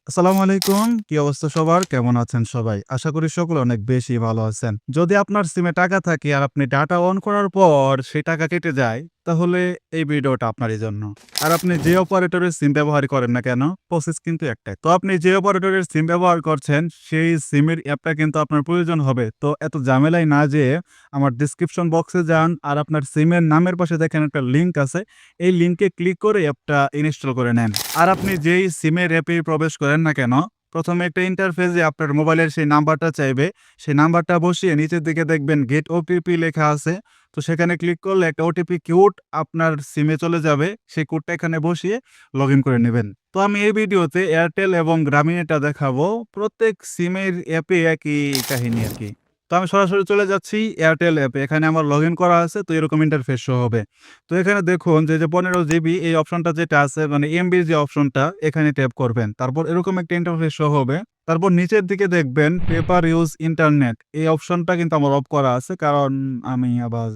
আসসালামু আলাইকুম। কি অবস্থা সবার? কেমন আছেন সবাই? আশা করি সকলে অনেক বেশি ভালো আছেন। যদি আপনার সিমে টাকা থাকে আর আপনি ডাটা অন করার পর সেই টাকা কেটে যায়, তাহলে এই ভিডিওটা আপনারই জন্য। আর আপনি যে অপারেটরের সিম ব্যবহার করেন না কেন, প্রসেস কিন্তু একটাই। তো আপনি যে অপারেটরের সিম ব্যবহার করছেন, সেই সিমের অ্যাপটা কিন্তু আপনার প্রয়োজন হবে। তো এত ঝামেলায় না যেয়ে আমার ডেসক্রিপশন বক্সে যান আর আপনার সিমের নামের পাশে দেখেন একটা লিঙ্ক আছে। এই লিঙ্কে ক্লিক করে অ্যাপটা ইনস্টল করে নেন। আর আপনি যেই সিমের অ্যাপে প্রবেশ করেন না কেন, ১ম এ একটা ইন্টারফেসে আপনার মোবাইলের সেই নাম্বারটা চাইবে। সেই নাম্বারটা বসিয়ে নিচের দিকে দেখবেন গেট ওটিপি লেখা আছে। তো সেখানে ক্লিক করলে একটা ওটিপি কোড আপনার সিমে চলে যাবে। সেই কোডটা এখানে বসিয়ে লগইন করে নিবেন। তো আমি এই ভিডিওতে এয়ারটেল এবং গ্রামীণেরটা দেখাবো। প্রত্যেক সিমের অ্যাপে একই কাহিনী আরকি। তো আমি সরাসরি চলে যাচ্ছি এয়ারটেল অ্যাপে। এখানে আমার লগইন করা আছে, তো এরকম ইন্টারফেস শো হবে। তো এখানে দেখুন যে 15 জিবি এই অপশনটা যেটা আছে মানে এমবির যে অপশনটা এখানে ট্যাপ করবেন। তারপর এরকম একটা ইন্টারফেস শো হবে। তারপর নিচের দিকে দেখবেন পেপার ইউজ ইন্টারনেট এই অপশনটা কিন্তু আমার অফ করা আছে। কারণ আমি আবার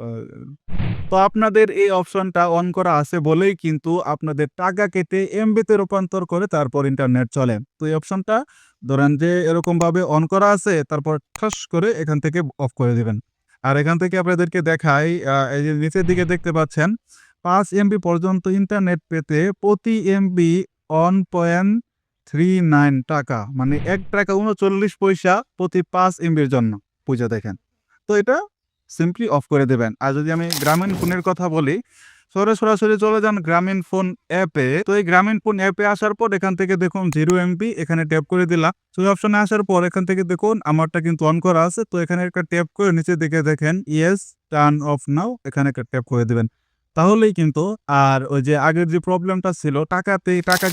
আ তো আপনাদের এই অপশনটা অন করা আছে বলেই কিন্তু আপনাদের টাকা কেটে এমবিতে রূপান্তর করে তারপর ইন্টারনেট চলে। তো এই অপশনটা ধরেন যে এরকমভাবে অন করা আছে, তারপর ঠাস করে এখান থেকে অফ করে দিবেন। আর এখান থেকে আপনাদেরকে দেখাই, এই যে নিচের দিকে দেখতে পাচ্ছেন ৫ এমবি পর্যন্ত ইন্টারনেট পেতে প্রতি এমবি ৳1.39 মানে ৳১.৩৯ প্রতি ৫ এমবির জন্য। বুইঝা দেখেন। তো এটা সিম্পলি অফ করে দেবেন। আর যদি আমি গ্রামীণ ফোনের কথা বলি, সরাসরি চলে যান গ্রামীণ ফোন অ্যাপে। তো এই গ্রামীণ ফোন অ্যাপে আসার পর এখান থেকে দেখুন 0 এমবি এখানে ট্যাপ করে দিলাম। তো এই অপশনে আসার পর এখান থেকে দেখুন আমারটা কিন্তু অন করা আছে। তো এখানে একটা ট্যাপ করে নিচের দিকে দেখেন ইয়েস টার্ন অফ নাও এখানে একটা ট্যাপ করে দিবেন। তাহলেই কিন্তু আর ওই যে আগের যে প্রবলেমটা ছিল টাকা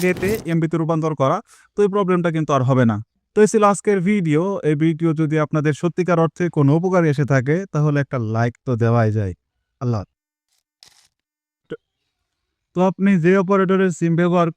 কেটে এমবিতে রূপান্তর করা, তো এই প্রবলেমটা কিন্তু আর হবে না। তো এই ছিল আজকের ভিডিও। এই ভিডিও যদি আপনাদের সত্যিকার অর্থে কোনো উপকারে এসে থাকে তাহলে একটা লাইক তো দেওয়াই যায়। আল্লাহ। তো তো আপনি যে অপারেটরের সিম ব্যবহার